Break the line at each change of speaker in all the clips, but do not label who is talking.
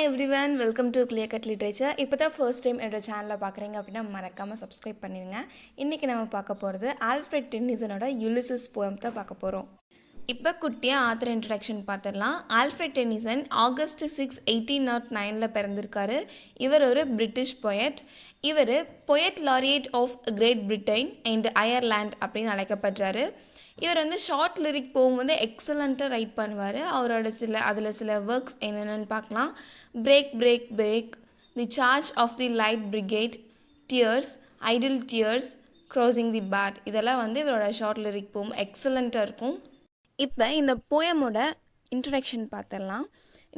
Hi everyone, welcome to Clear Cut Literature. இப்போ தான் first time என்னோட சேனலில் பார்க்குறீங்க அப்படின்னா மறக்காமல் சப்ஸ்கிரைப் பண்ணிடுங்க. இன்றைக்கி நம்ம பார்க்க போகிறது ஆல்ஃப்ரெட் டென்னிசனோட யுலிசஸ் போயம் தான் பார்க்க போகிறோம். இப்போ குட்டியாக ஆத்தர் இன்ட்ரடக்ஷன் பார்த்துடலாம். ஆல்ஃப்ரெட் டென்னிசன் August 6, 1809 பிறந்திருக்காரு. இவர் ஒரு பிரிட்டிஷ் பொயட். இவர் poet laureate of Great Britain and Ireland அப்படின்னு அழைக்கப்படுறாரு. இவர் ஷார்ட் லிரிக் போகும்போது எக்ஸலண்ட்டாக ரைட் பண்ணுவார். அவரோட அதில் சில ஒர்க்ஸ் என்னென்னு பார்க்கலாம். Break break break, the charge of the light brigade, tears, idle tears, crossing the bar, இதெல்லாம் இவரோட ஷார்ட் லிரிக் போகும். எக்ஸலண்ட்டாக இருக்கும். இப்போ இந்த போயமோட இன்ட்ரடக்ஷன் பார்த்துடலாம்.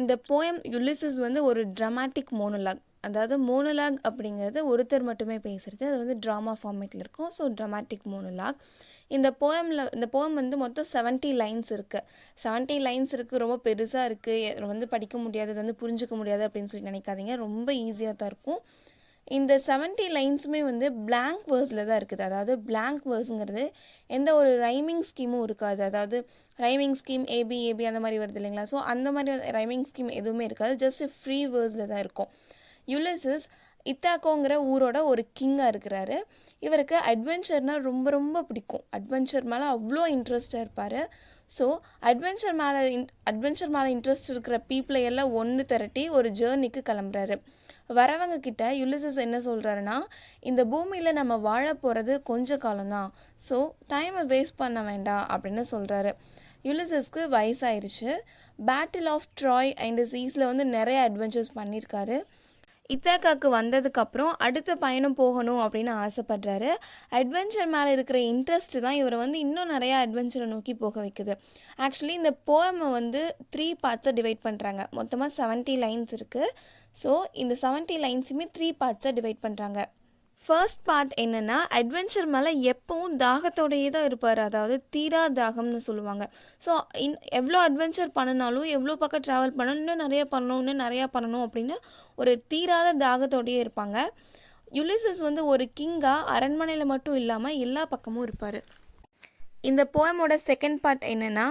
இந்த போயம் யுலிசஸ் ஒரு ட்ராமாட்டிக் மோனோலாக். அதாவது மோனோலாக் அப்படிங்கிறது ஒருத்தர் மட்டுமே பேசுகிறது. அது ட்ராமா ஃபார்மேட்டில் இருக்கும். So dramatic monologue. இந்த போயம் மொத்தம் 70 லைன்ஸ் இருக்குது. 70 லைன்ஸ் இருக்குது. ரொம்ப பெருசாக இருக்குது. படிக்க முடியாது, இது புரிஞ்சிக்க முடியாது அப்படின்னு சொல்லி நினைக்காதீங்க. ரொம்ப ஈஸியாக தான் இருக்கும். இந்த 70 லைன்ஸுமே பிளாங்க் வேர்ஸில் தான் இருக்குது. அதாவது பிளாங்க் வேர்ஸுங்கிறது எந்த ஒரு ரைமிங் ஸ்கீமும் இருக்காது. அதாவது ரைமிங் ஸ்கீம் ஏபி அந்த மாதிரி வருது இல்லைங்களா. ஸோ அந்த மாதிரி ரைமிங் ஸ்கீம் எதுவுமே இருக்காது. ஜஸ்ட் ஃப்ரீ வேர்ஸில் தான் இருக்கும். யுலிசஸ் இத்தாக்கோங்கிற ஊரோட ஒரு கிங்காக இருக்கிறாரு. இவருக்கு அட்வென்ச்சர்னால் ரொம்ப ரொம்ப பிடிக்கும். அட்வென்ச்சர் மேலே அவ்வளோ இன்ட்ரெஸ்டாக இருப்பார். ஸோ அட்வென்ச்சர் மேலே இன்ட்ரெஸ்ட் இருக்கிற பீப்புளை எல்லாம் ஒன்று திரட்டி ஒரு ஜேர்னிக்கு கிளம்புறாரு. வரவங்க கிட்ட யுலிசஸ் என்ன சொல்கிறாருன்னா, இந்த பூமியில் நம்ம வாழ போகிறது கொஞ்ச காலம்தான். ஸோ டைமை வேஸ்ட் பண்ண வேண்டாம் அப்படின்னு சொல்கிறாரு. யுலிசஸ்க்கு வயசாயிருச்சு. பேட்டில் ஆஃப் ட்ராய் அண்ட் சீஸில் நிறைய அட்வென்ச்சர்ஸ் பண்ணியிருக்காரு. இத்தாக்காவுக்கு வந்ததுக்கப்புறம் அடுத்த பயணம் போகணும் அப்படின்னு ஆசைப்படுறாரு. அட்வென்ச்சர் மேலே இருக்கிற இன்ட்ரெஸ்ட் தான் இவரை இன்னும் நிறையா அட்வென்ச்சரை நோக்கி போக வைக்குது. ஆக்சுவலி இந்த போயமை 3 பார்ட்ஸாக டிவைட் பண்ணுறாங்க. மொத்தமாக 70 லைன்ஸ் இருக்குது. ஸோ இந்த 70 லைன்ஸுமே 3 பார்ட்ஸாக டிவைட் பண்ணுறாங்க. ஃபர்ஸ்ட் பார்ட் என்னென்னா, அட்வென்ச்சர் மேலே எப்பவும் தாகத்தோடையே தான் இருப்பார். அதாவது தீரா தாகம்னு சொல்லுவாங்க. ஸோ எவ்வளோ அட்வென்ச்சர் பண்ணினாலும், எவ்வளோ பக்கம் ட்ராவல் பண்ணணும், இன்னும் நிறையா பண்ணணும் அப்படின்னு ஒரு தீராத தாகத்தோடையே இருப்பாங்க. யுலிசஸ் ஒரு கிங்காக அரண்மனையில் மட்டும் இல்லாமல் எல்லா பக்கமும் இருப்பார். இந்த போயமோட செகண்ட் பார்ட் என்னென்னா,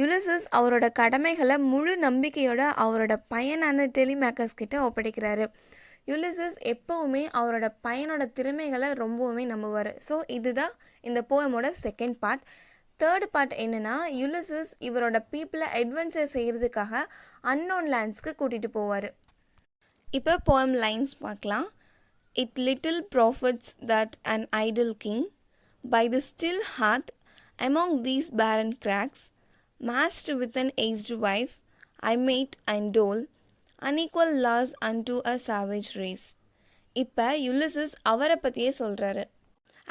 யுலிசஸ் அவரோட கடமைகளை முழு நம்பிக்கையோட அவரோட பையனான டெலிமேக்கஸ் கிட்ட ஒப்படைக்கிறாரு. யுலிசஸ் எப்போவுமே அவரோட பையனோட திறமைகளை ரொம்பவுமே நம்புவார். ஸோ இதுதான் இந்த போயமோட செகண்ட் பார்ட். தேர்ட் பார்ட் என்னென்னா, யுலிசஸ் இவரோட பீப்புளை அட்வென்ச்சர் செய்கிறதுக்காக அன்னோன் லேண்ட்ஸ்க்கு கூட்டிகிட்டு போவார். இப்போ போயம் லைன்ஸ் பார்க்கலாம். It little profits that an idle king by the still hearth among these barren crags matched with an aged wife I mate and dole unequal laws unto a savage race. இப்போ Ulysses அவரை பற்றியே சொல்கிறாரு.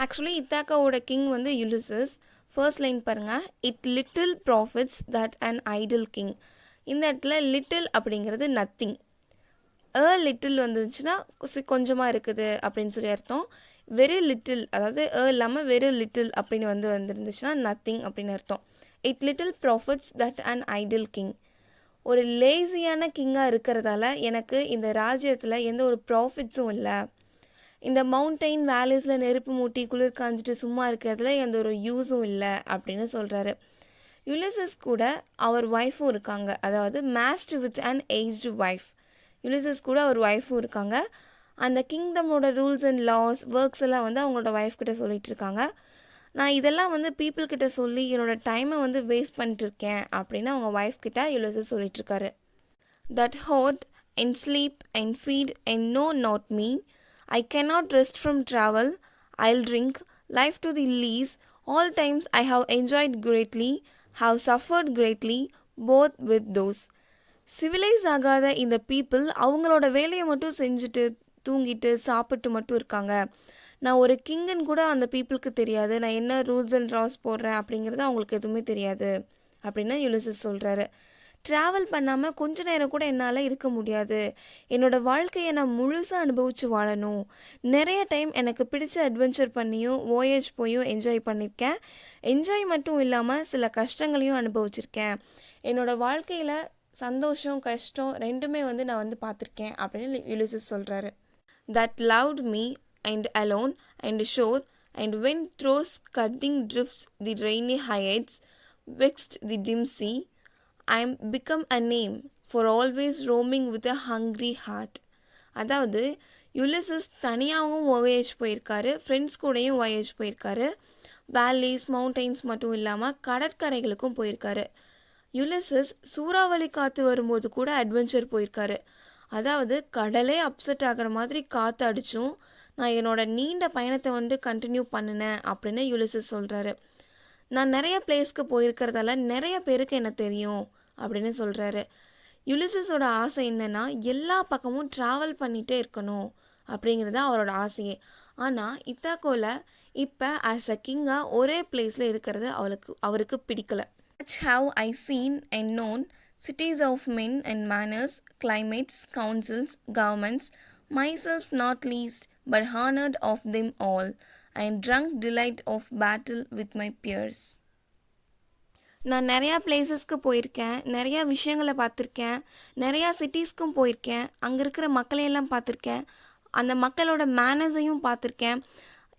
Actually இத்தாக்காவோட king Ulysses. First line பாருங்கள். It little profits that an idle king. இந்த இடத்துல little அப்படிங்கிறது nothing. Little வந்துச்சுன்னா கொஞ்சமாக இருக்குது அப்படின்னு சொல்லி அர்த்தம். வெரி லிட்டில், அதாவது இல்லாமல் வெரி லிட்டில் அப்படின்னு வந்துருந்துச்சுன்னா நத்திங் அப்படின்னு அர்த்தம். It little profits that an idle king. ஒரு லேசியான கிங்காக இருக்கிறதால எனக்கு இந்த ராஜ்யத்தில் எந்த ஒரு ப்ராஃபிட்ஸும் இல்லை. இந்த மவுண்டெயின் வேலிஸில் நெருப்பு மூட்டி குளிர் காஞ்சிட்டு சும்மா இருக்கிறதுல எந்த ஒரு யூஸும் இல்லை அப்படின்னு சொல்கிறாரு. யுலிசஸ் கூட அவர் ஒய்ஃபும் இருக்காங்க. அதாவது matched with an aged wife. Ulysses கூட அவர் ஒய்ஃபும் இருக்காங்க. அந்த கிங்டமோட ரூல்ஸ் அண்ட் லாஸ் ஒர்க்ஸ் எல்லாம் அவங்களோட ஒய்ஃப் கிட்ட சொல்லிகிட்டு இருக்காங்க. நான் இதெல்லாம் பீப்புள் கிட்ட சொல்லி என்னோடய டைமை வேஸ்ட் பண்ணிட்டுருக்கேன் அப்படின்னு அவங்க ஒய்ஃப் கிட்ட யுலிசஸ் சொல்லிட்டுருக்காரு. That hoard and sleep and feed and know not me I cannot rest from travel I'll drink life to the lees all times I have enjoyed greatly have suffered greatly both with those. Civilise ஆகாத இந்த people அவங்களோட வேலையை மட்டும் செஞ்சுட்டு தூங்கிட்டு சாப்பிட்டு மட்டும் இருக்காங்க. நான் ஒரு கிங்குன்னு கூட அந்த பீப்புளுக்கு தெரியாது. நான் என்ன ரூல்ஸ் அண்ட் லாஸ் போடுறேன் அப்படிங்கிறது அவங்களுக்கு எதுவுமே தெரியாது அப்படின்னு யுலிசஸ் சொல்கிறாரு. ட்ராவல் பண்ணாமல் கொஞ்ச நேரம் கூட என்னால் இருக்க முடியாது. என்னோடய வாழ்க்கையை நான் முழுசாக அனுபவித்து வாழணும். நிறைய டைம் எனக்கு பிடிச்ச அட்வென்ச்சர் பண்ணியும் வோயேஜ் போயும் என்ஜாய் பண்ணியிருக்கேன். என்ஜாய் மட்டும் இல்லாமல் சில கஷ்டங்களையும் அனுபவிச்சிருக்கேன். என்னோடய வாழ்க்கையில் சந்தோஷம் கஷ்டம் ரெண்டுமே நான் பார்த்துருக்கேன் அப்படின்னு யுலிசஸ் சொல்கிறாரு. That loved me and alone and sure and when throws cutting drifts the rainy heights vexed the dim sea I am become a name for always roaming with a hungry heart. அதாவது Ulysses தனியாகவும் voyage போயிருக்காரு, friends கூடயும் voyage போயிருக்காரு, வேலிஸ் mountains மட்டும் இல்லாமல் கடற்கரைகளுக்கும் போயிருக்காரு. Ulysses சூறாவளி காற்று வரும்போது கூட அட்வென்ச்சர் போயிருக்காரு. அதாவது கடலே அப்செட் ஆகிற மாதிரி காற்று அடிச்சும் நான் என்னோட நீண்ட பயணத்தை கண்டினியூ பண்ணினேன் அப்படின்னு யுலிசஸ் சொல்கிறாரு. நான் நிறைய பிளேஸ்க்கு போயிருக்கிறதால நிறைய பேருக்கு என்ன தெரியும் அப்படின்னு சொல்கிறாரு. யுலிசஸோட ஆசை என்னென்னா எல்லா பக்கமும் ட்ராவல் பண்ணிகிட்டே இருக்கணும் அப்படிங்கிறது அவரோட ஆசையே. ஆனால் இத்தாக்கோவில் இப்போ ஆஸ் அ கிங்காக ஒரே பிளேஸில் இருக்கிறது அவருக்கு பிடிக்கலை. Such have I seen and known cities of men and manners, climates, councils, governments, myself not least, but honored of them all, and drunk delight of battle with my peers. நான் நிறையா பிளேசஸ்க்கு போயிருக்கேன், நிறையா விஷயங்களை பார்த்துருக்கேன், நிறையா சிட்டிஸ்க்கும் போயிருக்கேன், அங்கே இருக்கிற மக்களையெல்லாம் பார்த்துருக்கேன், அந்த மக்களோட மேனர்ஸையும் பார்த்துருக்கேன்,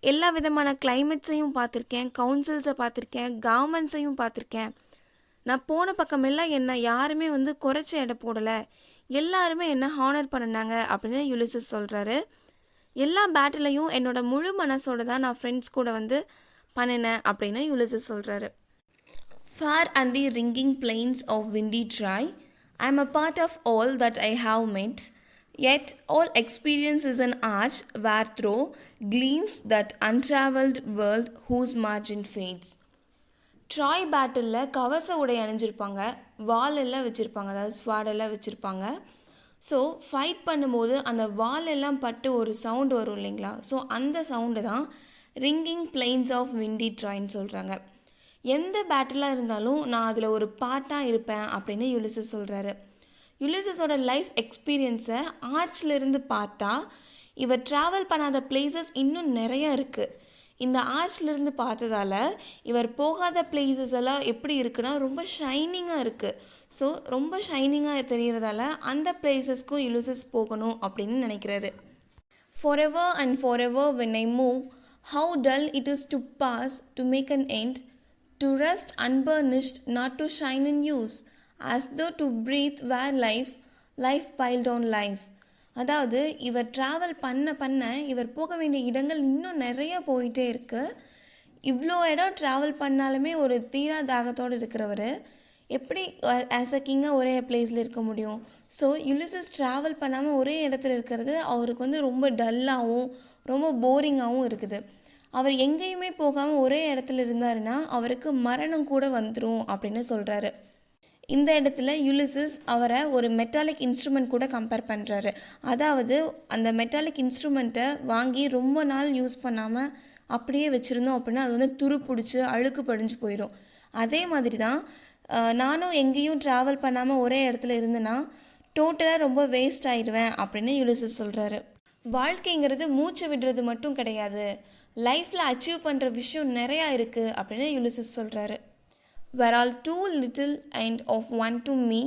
எல்லா விதமான கிளைமேட்ஸையும் பார்த்துருக்கேன், கவுன்சில்ஸை பார்த்துருக்கேன், கவர்மெண்ட்ஸையும் பார்த்துருக்கேன். நான் போன பக்கமெல்லாம் என்னை யாருமே குறைச்சி எடை போடலை, எல்லாருமே என்ன ஹானர் பண்ணினாங்க அப்படின்னு யுலிசஸ் சொல்கிறாரு. எல்லா பேட்டிலையும் என்னோட முழு மனசோட தான் நான் ஃப்ரெண்ட்ஸ் கூட பண்ணினேன் அப்படின்னு யுலிசஸ் சொல்கிறாரு. Far and the ringing plains of windy Troy, I am a part of all that I have met, yet all experience is an arch where through gleams that untravelled world whose margin fades. Troy பேட்டிலில் கவச உடை அணிஞ்சிருப்பாங்க, வால் எல்லாம் வச்சுருப்பாங்க, அதாவது ஸ்வாடெல்லாம் வச்சுருப்பாங்க. So fight பண்ணும்போது அந்த வால் எல்லாம் பட்டு ஒரு சவுண்டு வரும் இல்லைங்களா, ஸோ அந்த சவுண்டு தான் ரிங்கிங் பிளெயின்ஸ் ஆஃப் விண்டி ட்ராய்ன்னு சொல்கிறாங்க. எந்த பேட்டிலாக இருந்தாலும் நான் அதில் ஒரு பார்ட்டாக இருப்பேன் அப்படின்னு யுலிசஸ் சொல்கிறாரு. யுலிசஸோட லைஃப் எக்ஸ்பீரியன்ஸை ஆர்ச்சிலிருந்து பார்த்தா இவர் ட்ராவல் பண்ணாத பிளேசஸ் இன்னும் நிறையா இருக்குது. இந்த ஆர்ச்சிலிருந்து பார்த்ததால இவர் போகாத பிளேசஸ் எல்லாம் எப்படி இருக்குன்னா ரொம்ப ஷைனிங்காக இருக்குது. ஸோ ரொம்ப ஷைனிங்காக தெரிகிறதால அந்த பிளேசஸ்க்கும் யுலிசஸ் போகணும் அப்படின்னு நினைக்கிறாரு. Forever and forever when I move, how dull it is to pass, to make an end, to rest unburnished, not to shine in use, as though to breathe where life piled on life. அதாவது இவர் travel பண்ண இவர் போக வேண்டிய இடங்கள் இன்னும் நிறைய போயிட்டே இருக்கு. இவ்வளோ இடம் ட்ராவல் பண்ணாலுமே ஒரு தீரா தாகத்தோடு இருக்கிறவர் எப்படி ஆஸ் அ கிங்காக ஒரே பிளேஸில் இருக்க முடியும்? ஸோ யுலிசஸ் ட்ராவல் பண்ணாமல் ஒரே இடத்துல இருக்கிறது அவருக்கு ரொம்ப டல்லாகவும் ரொம்ப போரிங்காகவும் இருக்குது. அவர் எங்கேயுமே போகாமல் ஒரே இடத்துல இருந்தாருன்னா அவருக்கு மரணம் கூட வந்துடும் அப்படின்னு சொல்கிறாரு. இந்த இடத்துல யுலிசஸ் அவரை ஒரு மெட்டாலிக் இன்ஸ்ட்ருமெண்ட் கூட கம்பேர் பண்ணுறாரு. அதாவது அந்த மெட்டாலிக் இன்ஸ்ட்ருமெண்ட்டை வாங்கி ரொம்ப நாள் யூஸ் பண்ணாமல் அப்படியே வச்சுருந்தோம் அப்படின்னா அது துரு பிடிச்சி அழுக்கு படிஞ்சு போயிடும். அதே மாதிரி தான் நானும் எங்கேயும் ட்ராவல் பண்ணாமல் ஒரே இடத்துல இருந்தேன்னா டோட்டலாக ரொம்ப வேஸ்ட் ஆகிடுவேன் அப்படின்னு யுலிசஸ் சொல்கிறாரு. வாழ்க்கைங்கிறது மூச்சு விடுறது மட்டும் கிடையாது, லைஃப்பில் அச்சீவ் பண்ணுற விஷயம் நிறையா இருக்குது அப்படின்னு யுலிசஸ் சொல்கிறாரு. Were all too little and of one to me,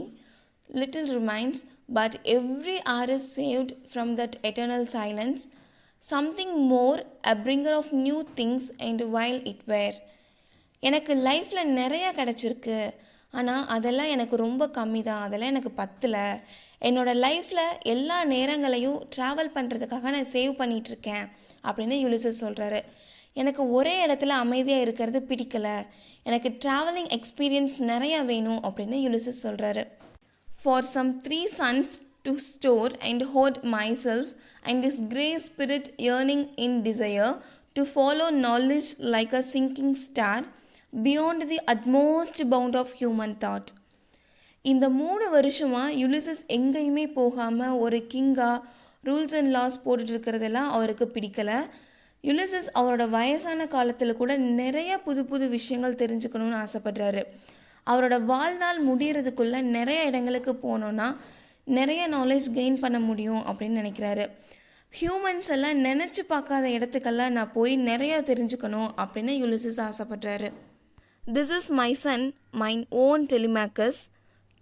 little remains, but every hour is saved from that eternal silence, something more, a bringer of new things and while it were. எனக்கு லைஃப்பில் நிறையா கிடச்சிருக்கு, ஆனால் அதெல்லாம் எனக்கு ரொம்ப கம்மி தான், அதெல்லாம் எனக்கு பத்தலை. என்னோடய லைஃப்பில் எல்லா நேரங்களையும் ட்ராவல் பண்ணுறதுக்காக நான் சேவ் பண்ணிகிட்ருக்கேன் அப்படின்னு யுலிசஸ் சொல்கிறாரு. எனக்கு ஒரே இடத்துல அமைதியாக இருக்கிறது பிடிக்கலை, எனக்கு ட்ராவலிங் எக்ஸ்பீரியன்ஸ் நிறையா வேணும் அப்படின்னு யுலிசஸ் சொல்கிறாரு. For some 3 sons to store and hold myself and this grey spirit yearning in desire to follow knowledge like a sinking star beyond the utmost bound of human thought. இந்த 3 வருஷமாக Ulysses எங்கேயுமே போகாமல் ஒரு கிங்காக rules and loss போட்டுட்டு இருக்கிறதெல்லாம் அவருக்கு பிடிக்கலை. Ulysses அவரோட வயசான காலத்தில் கூட நிறைய புது புது விஷயங்கள் தெரிஞ்சுக்கணுன்னு ஆசைப்படுறாரு. அவரோட வாழ்நாள் முடிகிறதுக்குள்ளே நிறைய இடங்களுக்கு போனோன்னா நிறைய நாலேஜ் கெயின் பண்ண முடியும் அப்படின்னு நினைக்கிறாரு. ஹியூமன்ஸ் எல்லாம் நினச்சி பார்க்காத இடத்துக்கெல்லாம் நான் போய் நிறையா தெரிஞ்சுக்கணும் அப்படின்னு யுலிசஸ் ஆசைப்படுறாரு. This is my son, mine own Telemachus,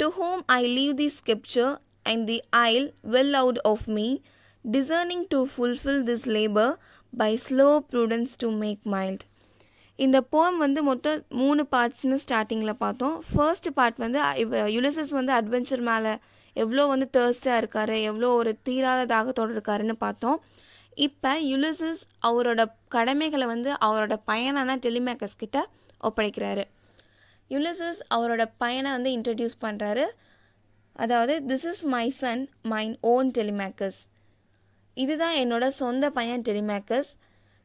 to whom I leave the scripture and the isle well out of me, discerning to fulfill this labor by slow prudence to make mild. இந்த போம் மொத்தம் 3 பார்ட்ஸ்னு ஸ்டார்டிங்கில் பார்த்தோம். First part Ulysses adventure மேலே எவ்வளோ வந்து தேர்ஸ்டாக இருக்கார், எவ்வளோ ஒரு தீராத தாகத்தோடு இருக்காருன்னு பார்த்தோம். இப்போ யுலிசஸ் அவரோட கடமைகளை வந்து அவரோட பையனான டெலிமேக்கஸ் கிட்ட ஒப்படைக்கிறாரு. யுலிசஸ் அவரோட பையனை வந்து இன்ட்ரடியூஸ் பண்ணுறாரு. அதாவது, this is my son mine own Telemachus. இதுதான் என்னோட சொந்த பையன் டெலிமேக்கஸ்.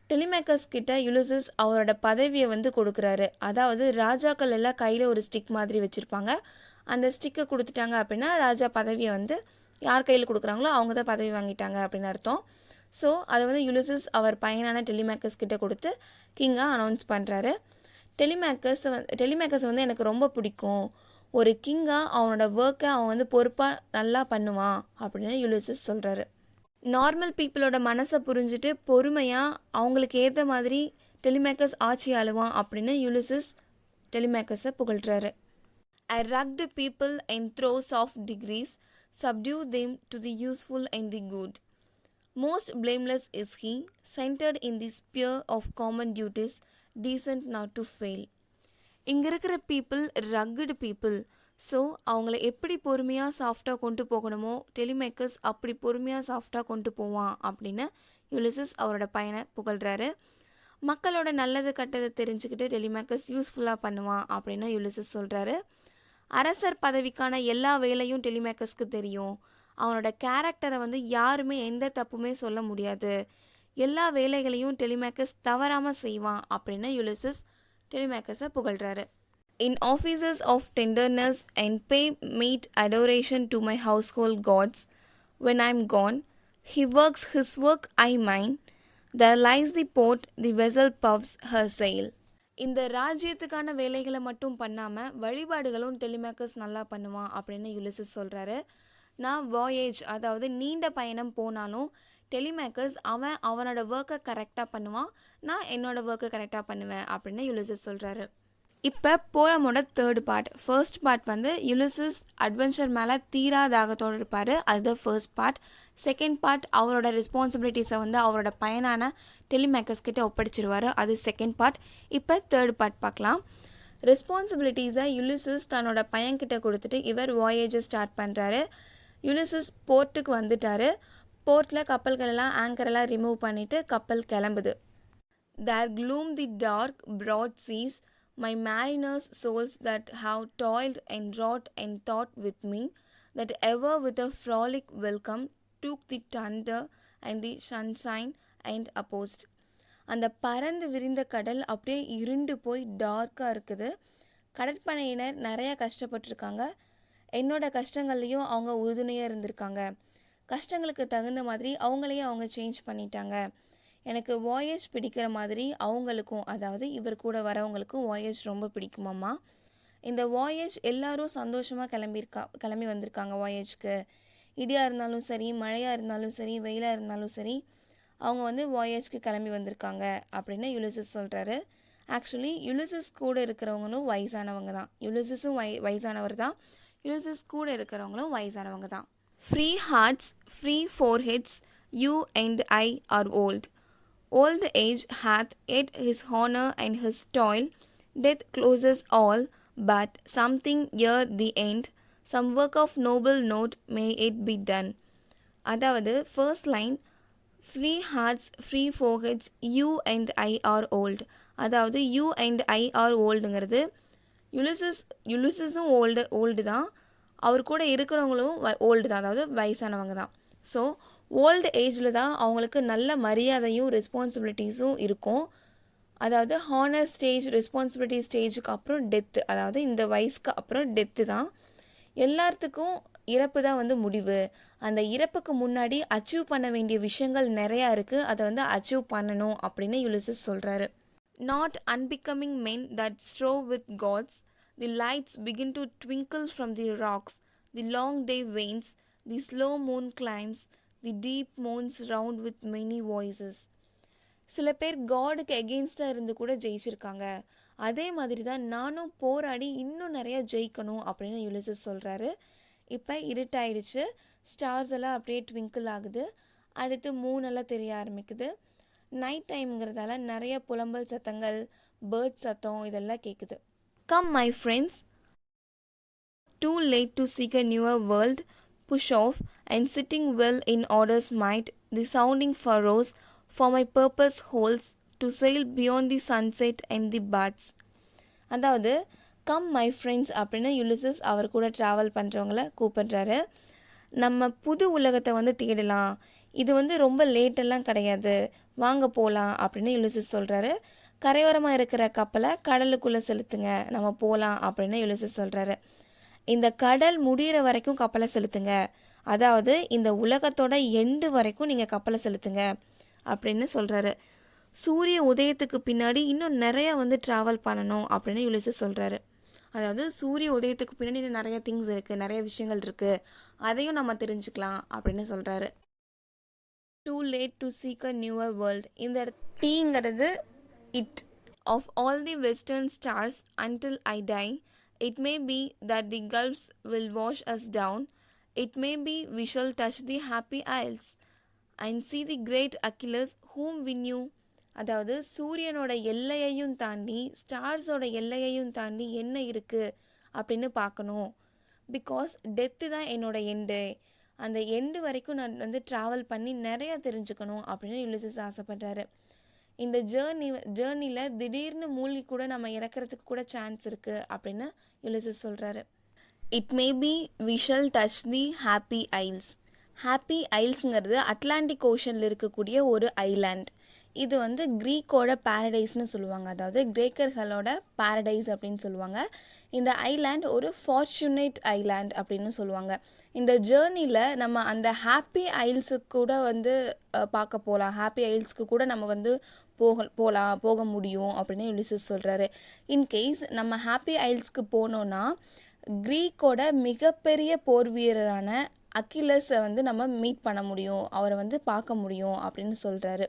டெலிமேக்கஸ் கிட்ட யுலிசஸ் அவரோட பதவியை வந்து கொடுக்குறாரு. அதாவது ராஜாக்கள் எல்லாம் கையில் ஒரு ஸ்டிக் மாதிரி வச்சுருப்பாங்க. அந்த ஸ்டிக்கை கொடுத்துட்டாங்க அப்படின்னா ராஜா பதவியை வந்து யார் கையில் கொடுக்குறாங்களோ அவங்க தான் பதவி வாங்கிட்டாங்க அப்படின்னு அர்த்தம். ஸோ அதை வந்து யுலிசஸ் அவர் பையனான டெலிமேக்கஸ் கிட்ட கொடுத்து கிங்காக அனௌன்ஸ் பண்ணுறாரு. டெலிமேக்கஸ் வந்து எனக்கு ரொம்ப பிடிக்கும், ஒரு கிங்காக அவனோட ஒர்க்கை அவன் வந்து பொறுப்பாக நல்லா பண்ணுவான் அப்படின்னு யுலிசஸ் சொல்கிறாரு. நார்மல் பீப்புளோட மனசை புரிஞ்சுட்டு பொறுமையாக அவங்களுக்கு ஏற்ற மாதிரி டெலிமேக்கஸ் ஆட்சி ஆளுவான் அப்படின்னு Ulysses டெலிமேக்கஸை புகழ்கிறாரு. I rugged people in throes of degrees, subdue them to the useful and the good. Most blameless is he, centered in the sphere of common duties, decent not to fail. இங்கே இருக்கிற people rugged people. So அவங்கள எப்படி பொறுமையாக சாஃப்டாக கொண்டு போகணுமோ Telemachus அப்படி பொறுமையாக சாஃப்டாக கொண்டு போவான் அப்படின்னு யுலிசஸ் அவரோட பையனை புகழ்கிறாரு. மக்களோட நல்லது கட்டதை தெரிஞ்சுக்கிட்டு டெலிமேக்கஸ் யூஸ்ஃபுல்லாக பண்ணுவான் அப்படின்னு யுலிசஸ் சொல்கிறாரு. அரசர் பதவிக்கான எல்லா வேலையும் டெலிமேக்கஸ்க்கு தெரியும். அவனோட கேரக்டரை வந்து யாருமே எந்த தப்புமே சொல்ல முடியாது. எல்லா வேலைகளையும் டெலிமேக்கஸ் தவறாமல் செய்வான் அப்படின்னு Ulysses டெலிமேக்கஸை புகழ்கிறாரு. In offices of tenderness and pay meet adoration to my household gods. When I am gone, he works his work, I mine. There lies the port, the vessel puffs her sail. இந்த ராஜ்யத்துக்கான வேலைகளை மட்டும் பண்ணாமல் வழிபாடுகளும் Telemachus நல்லா பண்ணுவான் அப்படின்னு Ulysses சொல்கிறாரு. நான் voyage, அதாவது நீண்ட பயணம் போனாலும் டெலிமேக்கஸ் அவனோட ஒர்க்கை கரெக்டாக பண்ணுவான், நான் என்னோட ஒர்க்கை கரெக்டாக பண்ணுவேன் அப்படின்னு யுலிசஸ் சொல்கிறாரு. இப்போ போயமோட தேர்ட் பார்ட். ஃபர்ஸ்ட் பார்ட் வந்து யுலிசஸ் அட்வென்ச்சர் மேலே தீராதாகத்தோடு இருப்பார், அதுதான் ஃபர்ஸ்ட் பார்ட். செகண்ட் பார்ட் அவரோட ரெஸ்பான்சிபிலிட்டிஸை வந்து அவரோட பையனான டெலிமேக்கஸ் கிட்ட ஒப்படைச்சிருவார், அது செகண்ட் பார்ட். இப்போ தேர்ட் பார்ட் பார்க்கலாம். ரெஸ்பான்சிபிலிட்டிஸை யுலிசஸ் தன்னோட பையன்கிட்ட கொடுத்துட்டு இவர் வாயேஜை ஸ்டார்ட் பண்ணுறாரு. யுலிசஸ் போர்ட்டுக்கு வந்துட்டார். போர்ட்டில் கப்பல்களெல்லாம் ஆங்கரெல்லாம் ரிமூவ் பண்ணிவிட்டு கப்பல் கிளம்புது. There gloom the dark broad seas, my mariners' souls that have toiled and wrought and thought with me, that ever with a frolic welcome took the thunder and the sunshine and opposed. அந்த பறந்து விரிந்த கடல் அப்படியே இருண்டு போய் டார்க்காக இருக்குது. கடற்படையினர் நிறைய கஷ்டப்பட்டிருக்காங்க. என்னோட கஷ்டங்கள்லேயும் அவங்க உறுதுணையாக இருந்திருக்காங்க. கஷ்டங்களுக்கு தகுந்த மாதிரி அவங்களையும் அவங்க சேஞ்ச் பண்ணிட்டாங்க. எனக்கு வாயேஜ் பிடிக்கிற மாதிரி அவங்களுக்கும், அதாவது இவர் கூட வரவங்களுக்கும் வாயேஜ் ரொம்ப பிடிக்குமாம்மா. இந்த வாயேஜ் எல்லாரும் சந்தோஷமாக கிளம்பி வந்திருக்காங்க வாயேஜ்க்கு. இடியாக இருந்தாலும் சரி, மழையாக இருந்தாலும் சரி, வெயிலாக இருந்தாலும் சரி, அவங்க வந்து வாயேஜ்க்கு கிளம்பி வந்திருக்காங்க அப்படின்னு யுலிசஸ் சொல்கிறாரு. ஆக்சுவலி யுலிசஸ் கூட இருக்கிறவங்களும் வயசானவங்க தான். யுலிசஸும் வயசானவர் தான், யுலிசஸ் கூட இருக்கிறவங்களும் வயசானவங்க தான். Free hearts, free foreheads, you and I are old. Old age hath yet his honor and his toil. Death closes all, but something ere the end. Some work of noble note may it be done. அதாவது first line, free hearts, free foreheads, you and I are old. அதாவது you and I are ஓல்டுங்கிறது யுலிசஸும் old தான், அவர் கூட இருக்கிறவங்களும் old தான், அதாவது வயசானவங்க தான். ஸோ ஓல்டு ஏஜில் தான் அவங்களுக்கு நல்ல மரியாதையும் ரெஸ்பான்சிபிலிட்டிஸும் இருக்கும். அதாவது ஹானர் ஸ்டேஜ், ரெஸ்பான்சிபிலிட்டி ஸ்டேஜுக்கு அப்புறம் டெத்து, அதாவது இந்த வயசுக்கு அப்புறம் டெத்து தான். எல்லாத்துக்கும் இறப்பு தான் வந்து முடிவு. அந்த இறப்புக்கு முன்னாடி அச்சீவ் பண்ண வேண்டிய விஷயங்கள் நிறையா இருக்குது, அதை வந்து அச்சீவ் பண்ணணும் அப்படின்னு யுலிசஸ் சொல்கிறாரு. Not unbecoming men that strove with gods, the lights begin to twinkle from the rocks, the long day wanes, the slow moon climbs, the deep moans round with many voices. சில பேர் காடுக்கு எகெயின்ஸ்டாக இருந்து கூட ஜெயிச்சிருக்காங்க. அதே மாதிரி தான் நானும் போராடி இன்னும் நிறையா ஜெயிக்கணும் அப்படின்னு யுலிசஸ் சொல்கிறாரு. இப்போ இருட்டாயிடுச்சு, ஸ்டார்ஸ் எல்லாம் அப்படியே ட்விங்கிள் ஆகுது, அடுத்து மூணெல்லாம் தெரிய ஆரம்பிக்குது. நைட் டைம்ங்கிறதால நிறைய புலம்பல் சத்தங்கள், பேர்ட் சத்தம் இதெல்லாம் கேட்குது. Come my friends, too late to seek a newer world, push off, and sitting well in order's might, the sounding furrows for my purpose holds to sail beyond the sunset and the buds. அதாவது come my friends அப்படின்னு Ulysses அவர் கூட travel பண்ணுறவங்கள கூப்பிட்றாரு. நம்ம புது உலகத்தை வந்து தேடலாம், இது வந்து ரொம்ப லேட்டெல்லாம் கிடையாது, வாங்க போகலாம் அப்படின்னு யுலிசஸ் சொல்கிறாரு. கரையோரமாக இருக்கிற கப்பலை கடலுக்குள்ளே செலுத்துங்க, நம்ம போகலாம் அப்படின்னு யுலிசஸ் சொல்கிறாரு. இந்த கடல் முடிகிற வரைக்கும் கப்பலை செலுத்துங்க, அதாவது இந்த உலகத்தோட எண்டு வரைக்கும் நீங்கள் கப்பலை செலுத்துங்க அப்படின்னு சொல்கிறாரு. சூரிய உதயத்துக்கு பின்னாடி இன்னும் நிறையா வந்து ட்ராவல் பண்ணணும் அப்படின்னு யுலிசஸ் சொல்கிறாரு. அதாவது சூரிய உதயத்துக்கு பின்னாடி இன்னும் நிறைய திங்ஸ் இருக்குது, நிறைய விஷயங்கள் இருக்குது, அதையும் நம்ம தெரிஞ்சுக்கலாம் அப்படின்னு சொல்கிறாரு. Too late to seek a newer world. இந்த டீங்கிறது it of all the western stars until I die. It may be that the gulfs will wash us down. It may be we shall touch the happy isles and see the great Achilles whom we knew. அதாவது சூரியனோட எல்லையையும் தாண்டி ஸ்டார்ஸோட எல்லையையும் தாண்டி என்ன இருக்குது அப்படின்னு பார்க்கணும். Because death தான் என்னோட எண்டு, அந்த எண்டு வரைக்கும் நான் வந்து ட்ராவல் பண்ணி நிறையா தெரிஞ்சுக்கணும் அப்படின்னு யுலிசஸ் ஆசைப்படுறாரு. இந்த ஜேர்னியில் திடீர்னு மூழ்கி கூட நம்ம இறக்கிறதுக்கு கூட சான்ஸ் இருக்குது அப்படின்னு யுலிசஸ் சொல்கிறாரு. It may be we shall touch the happy isles. Happy ஐல்ஸுங்கிறது அட்லாண்டிக் ஓஷனில் இருக்கக்கூடிய ஒரு ஐலாண்ட். இது வந்து க்ரீக்கோட பேரடைஸ்னு சொல்லுவாங்க, அதாவது கிரேக்கர்களோட பேரடைஸ் அப்படின்னு சொல்லுவாங்க. இந்த ஐலாண்ட் ஒரு ஃபார்ச்சுனேட் ஐலாண்ட் அப்படின்னு சொல்லுவாங்க. இந்த ஜேர்னியில் நம்ம அந்த ஹாப்பி ஐல்ஸுக்கு கூட வந்து பார்க்க போகலாம், ஹாப்பி ஐல்ஸ்க்கு கூட நம்ம வந்து போக முடியும் அப்படின்னு யுலிசஸ் சொல்கிறாரு. இன்கேஸ் நம்ம ஹாப்பி ஐல்ஸ்க்கு போனோன்னா க்ரீக்கோட மிகப்பெரிய போர் வீரரான அக்கிலஸை வந்து நம்ம மீட் பண்ண முடியும், அவரை வந்து பார்க்க முடியும் அப்படின்னு சொல்கிறாரு.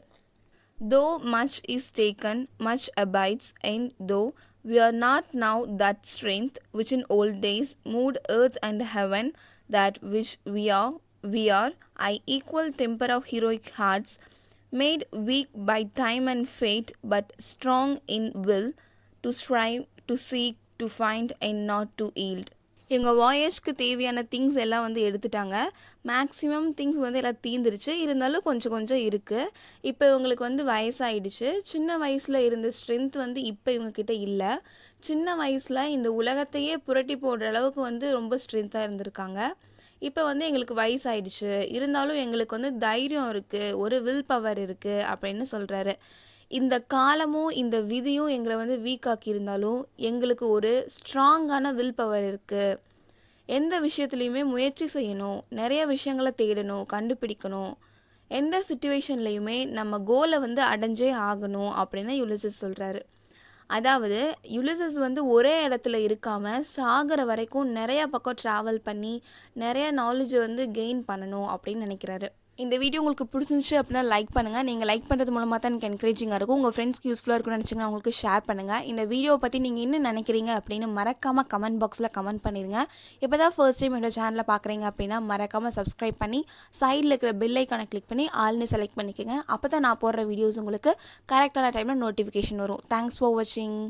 Though much is taken, much abides, and though we are not now that strength which in old days moved earth and heaven, that which we are, I equal temper of heroic hearts, made weak by time and fate, but strong in will, to strive, to seek, to find, and not to yield. இவங்க வாயேஜ்க்கு தேவையான things எல்லாம் வந்து எடுத்துட்டாங்க. Maximum things வந்து எல்லாம் தீந்துருச்சு, இருந்தாலும் கொஞ்சம் கொஞ்சம் இருக்குது. இப்போ இவங்களுக்கு வந்து வயசாகிடுச்சு. சின்ன வயசில் இருந்த ஸ்ட்ரென்த் வந்து இப்போ இவங்கக்கிட்ட இல்லை. சின்ன வயசில் இந்த உலகத்தையே புரட்டி போடுற அளவுக்கு வந்து ரொம்ப ஸ்ட்ரென்த்தாக இருந்திருக்காங்க. இப்போ வந்து எங்களுக்கு வயசாகிடுச்சு, இருந்தாலும் எங்களுக்கு வந்து தைரியம் இருக்குது, ஒரு வில் பவர் இருக்குது அப்படின்னு சொல்கிறாரு. இந்த காலமும் இந்த விதியும் எங்களை வந்து வீக்காக்கி இருந்தாலும் எங்களுக்கு ஒரு ஸ்ட்ராங்கான வில் பவர் இருக்குது. எந்த விஷயத்துலையுமே முயற்சி செய்யணும், நிறைய விஷயங்களை தேடணும், கண்டுபிடிக்கணும், எந்த சிச்சுவேஷன்லையுமே நம்ம கோலை வந்து அடைஞ்சே ஆகணும் அப்படின்னு யுலிசஸ் சொல்கிறாரு. அதாவது யுலிசஸ் வந்து ஒரே இடத்துல இருக்காமல் சாகிற வரைக்கும் நிறையா பக்கம் ட்ராவல் பண்ணி நிறையா நாலேஜை வந்து கெயின் பண்ணணும் அப்படின்னு நினைக்கிறாரு. இந்த வீடியோ உங்களுக்கு பிடிச்சிருந்துச்சு அப்படின்னா லைக் பண்ணுங்கள். நீங்கள் லைக் பண்ணுறது மூலமாக தான் எனக்கு என்கரேஜிங்காக இருக்கும். உங்கள் ஃப்ரெண்ட்ஸ்க்கு யூஸ்ஃபுல்லாக இருக்கும்னு நினச்சிங்கன்னா அவங்களுக்கு ஷேர் பண்ணுங்கள். இந்த வீடியோ பற்றி நீங்கள் என்ன நினைக்கிறீங்க அப்படின்னு மறக்காமல் கமெண்ட் பாக்ஸில் கமெண்ட் பண்ணிடுங்க. இப்போ தான் ஃபர்ஸ்ட் டைம் என்னோட சேனலில் பார்க்குறீங்க அப்படின்னா மறக்காமல் சப்ஸ்கிரைப் பண்ணி சைடில் இருக்கிற பெல் ஐக்கானை கிளிக் பண்ணி ஆல்னு செலக்ட் பண்ணிக்கோங்க. அப்போ தான் நான் போடுற வீடியோஸ் உங்களுக்கு கரெக்டான டைமில் நோட்டிஃபிகேஷன் வரும். தேங்க்ஸ் ஃபார் வாட்சிங்.